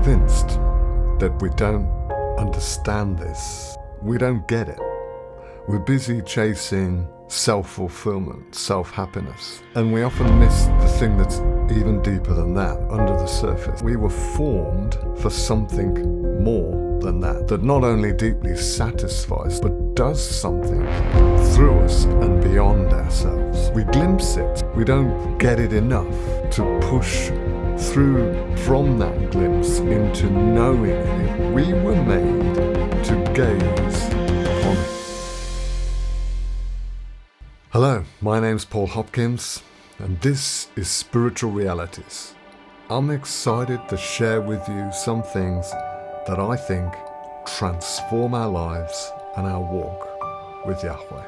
convinced that we don't understand this. We don't get it. We're busy chasing self-fulfillment, self-happiness, and we often miss the thing that's even deeper than that, under the surface. We were formed for something more than that not only deeply satisfies, but does something through us and beyond ourselves. We glimpse it. We don't get it enough to push through from that glimpse into knowing it. We were made to gaze upon it. Hello, my name's Paul Hopkins, and this is Spiritual Realities. I'm excited to share with you some things that I think transform our lives and our walk with Yahweh.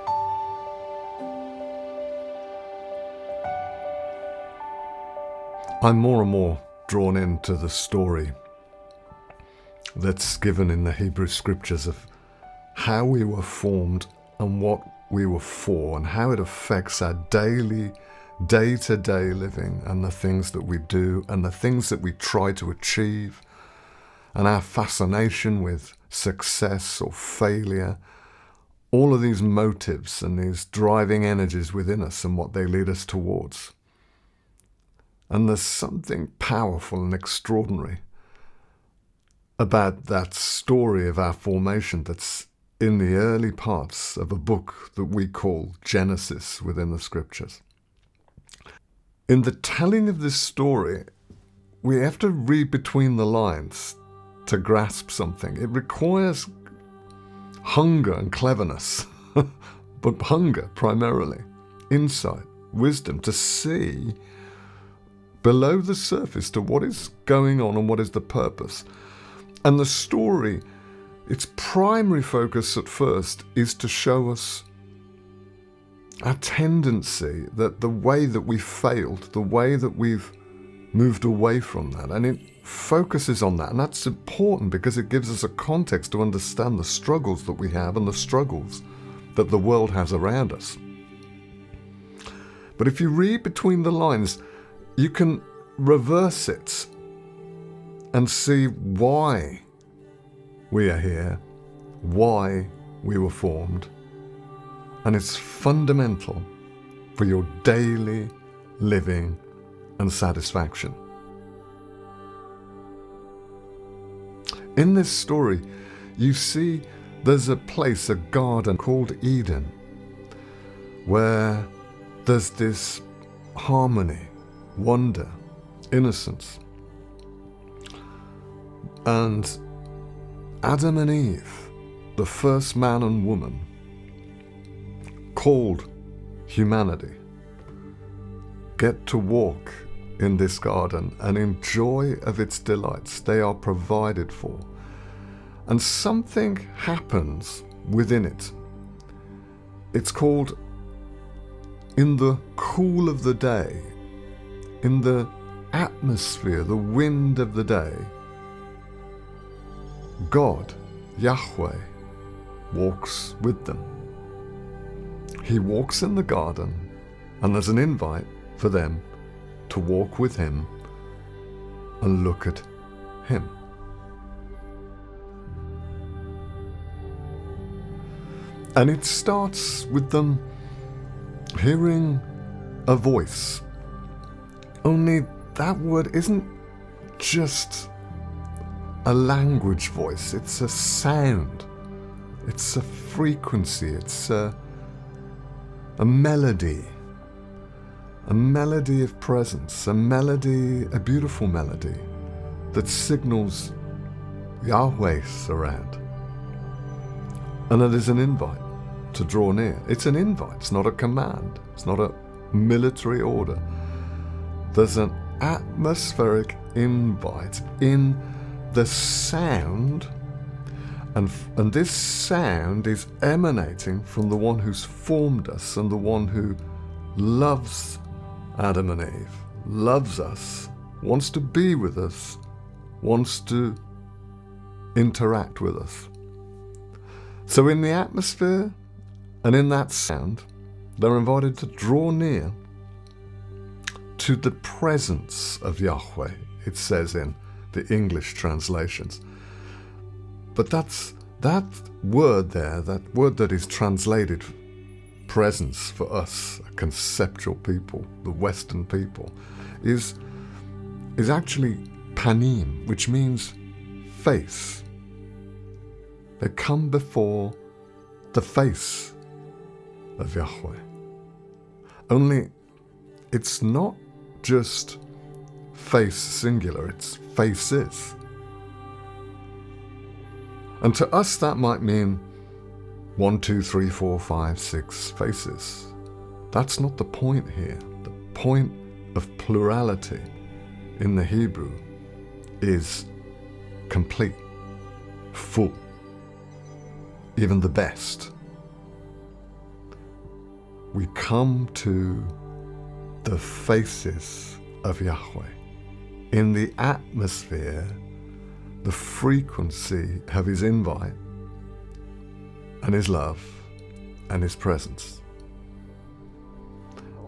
I'm more and more drawn into the story that's given in the Hebrew scriptures of how we were formed and what we were for, and how it affects our daily, day-to-day living and the things that we do and the things that we try to achieve, and our fascination with success or failure. All of these motives and these driving energies within us and what they lead us towards. And there's something powerful and extraordinary about that story of our formation that's in the early parts of a book that we call Genesis within the scriptures. In the telling of this story, we have to read between the lines to grasp something. It requires hunger and cleverness, but hunger primarily, insight, wisdom, to see below the surface to what is going on and what is the purpose. And the story, its primary focus at first is to show us our tendency, that the way that we failed, the way that we've moved away from that. And it focuses on that. And that's important because it gives us a context to understand the struggles that we have and the struggles that the world has around us. But if you read between the lines, you can reverse it and see why we are here, why we were formed, and it's fundamental for your daily living and satisfaction. In this story, you see there's a place, a garden called Eden, where there's this harmony, wonder, innocence. And Adam and Eve, the first man and woman, called humanity, get to walk in this garden and enjoy of its delights. They are provided for. And something happens within it. It's called, in the cool of the day, in the atmosphere, the wind of the day, God, Yahweh, walks with them. He walks in the garden, and there's an invite for them to walk with him and look at him. And it starts with them hearing a voice. Only that word isn't just a language voice, it's a sound, it's a frequency, it's a melody of presence, a beautiful melody that signals Yahweh's around. And it is an invite to draw near. It's an invite, it's not a command, it's not a military order. There's an atmospheric invite in the sound, and this sound is emanating from the one who's formed us and the one who loves Adam and Eve, loves us, wants to be with us, wants to interact with us. So in the atmosphere and in that sound, they're invited to draw near to the presence of Yahweh, it says in the English translations. But that word there, that word that is translated presence for us, a conceptual people, the Western people, is actually panim, which means face. They come before the face of Yahweh. Only it's not just face singular, it's faces. And to us that might mean 1, 2, 3, 4, 5, 6 faces. That's not the point here. The point of plurality in the Hebrew is complete, full, even the best. We come to the faces of Yahweh in the atmosphere, the frequency of his invite and his love and his presence.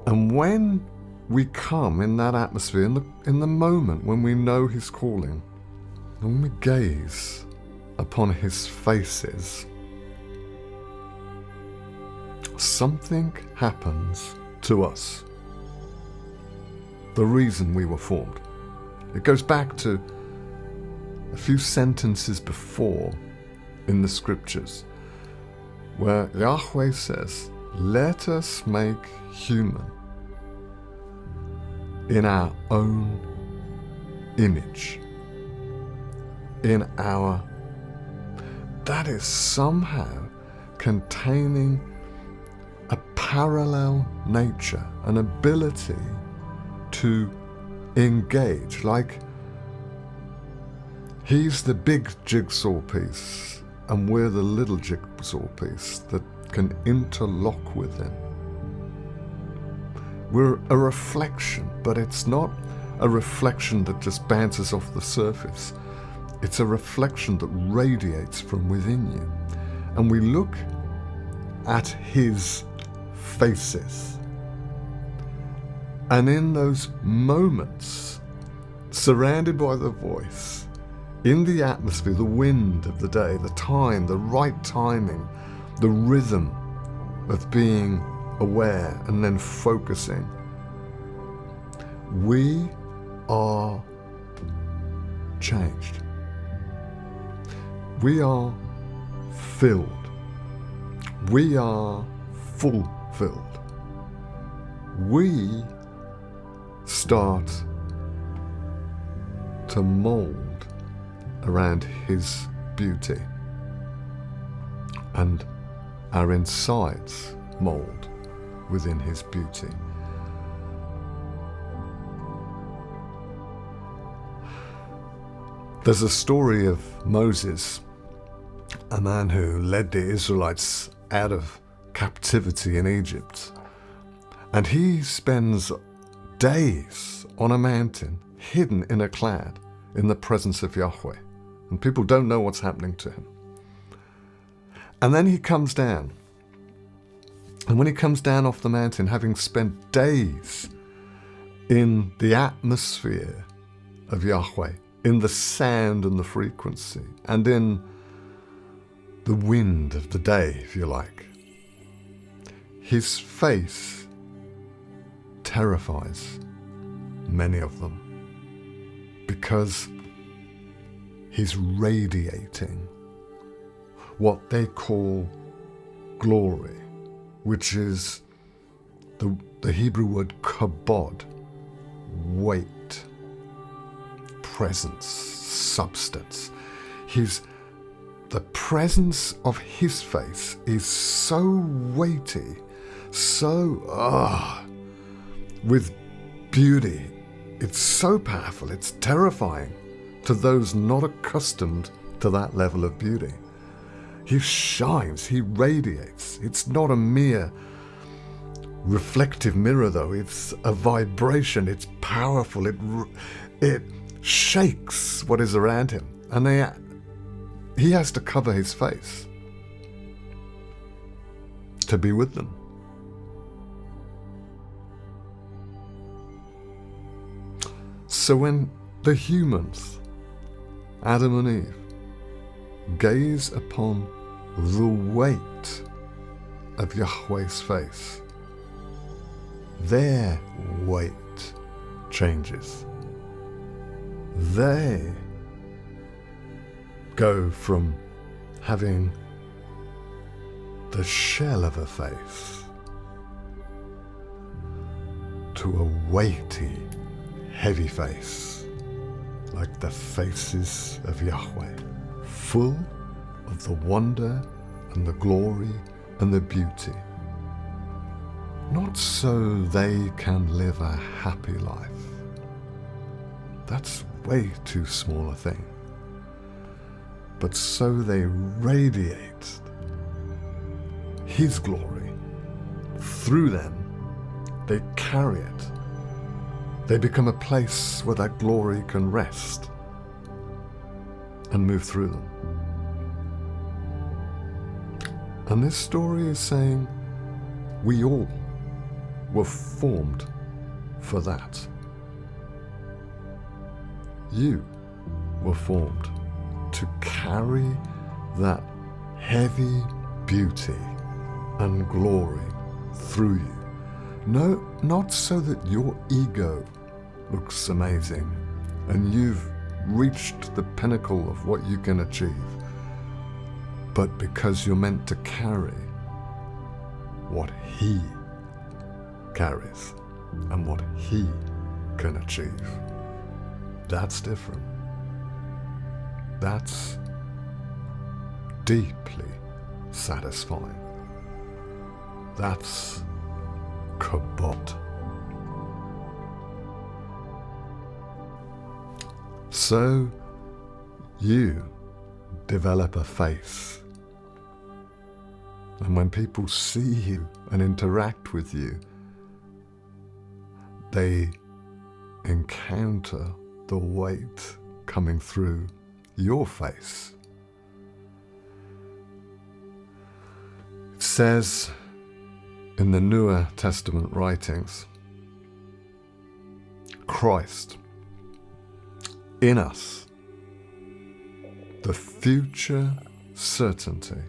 And when we come in that atmosphere, in the moment when we know his calling, and when we gaze upon his faces, something happens to us. The reason we were formed. It goes back to a few sentences before in the scriptures, where Yahweh says, "Let us make human in our own image." That is somehow containing a parallel nature, an ability to engage, like he's the big jigsaw piece and we're the little jigsaw piece that can interlock with him. We're a reflection, but it's not a reflection that just bounces off the surface. It's a reflection that radiates from within you. And we look at his faces. And in those moments, surrounded by the voice, in the atmosphere, the wind of the day, the time, the right timing, the rhythm of being aware and then focusing, we are changed. We are filled. We are fulfilled. We start to mold around his beauty, and our insides mold within his beauty. There's a story of Moses, a man who led the Israelites out of captivity in Egypt. And he spends days on a mountain, hidden in a cloud, in the presence of Yahweh. And people don't know what's happening to him. And then he comes down. And when he comes down off the mountain, having spent days in the atmosphere of Yahweh, in the sound and the frequency, and in the wind of the day, if you like, his face terrifies many of them because he's radiating what they call glory, which is the Hebrew word kabod, weight, presence, substance. The presence of his face is so weighty, so with beauty. It's so powerful, it's terrifying to those not accustomed to that level of beauty. He shines, he radiates. It's not a mere reflective mirror though, it's a vibration, it's powerful, it shakes what is around him. And he has to cover his face to be with them. So when the humans Adam and Eve, gaze upon the weight of Yahweh's face, their weight changes. They go from having the shell of a face to a weighty, heavy face, like the faces of Yahweh, full of the wonder and the glory and the beauty. Not so they can live a happy life. That's way too small a thing. But so they radiate His glory. Through them, they carry it. They become a place where that glory can rest and move through them. And this story is saying we all were formed for that. You were formed to carry that heavy beauty and glory through you. No, not so that your ego looks amazing and you've reached the pinnacle of what you can achieve, but because you're meant to carry what He carries and what He can achieve. That's different. That's deeply satisfying. That's Kabod. So you develop a face. And when people see you and interact with you, they encounter the weight coming through your face. It says in the Newer Testament writings, Christ in us, the future certainty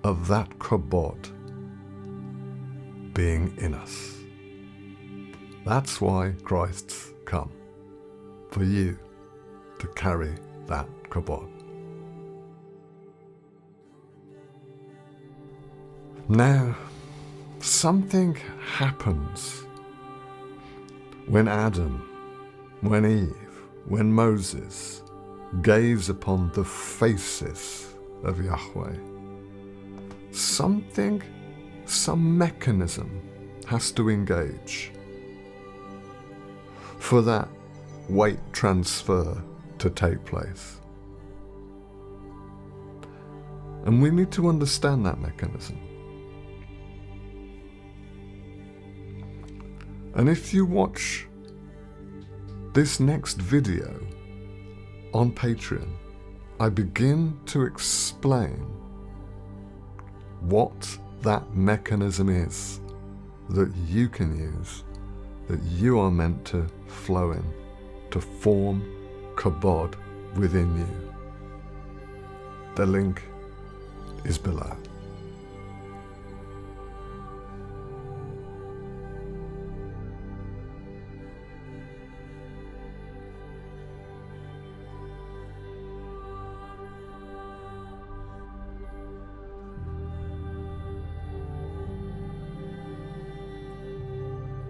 of that Kabod being in us. That's why Christ's come, for you to carry that Kabod. Now, something happens when Adam, when Eve, when Moses gaze upon the faces of Yahweh. Some mechanism has to engage for that weight transfer to take place. And we need to understand that mechanism. And if you watch this next video on Patreon, I begin to explain what that mechanism is that you can use, that you are meant to flow in, to form Kabod within you. The link is below.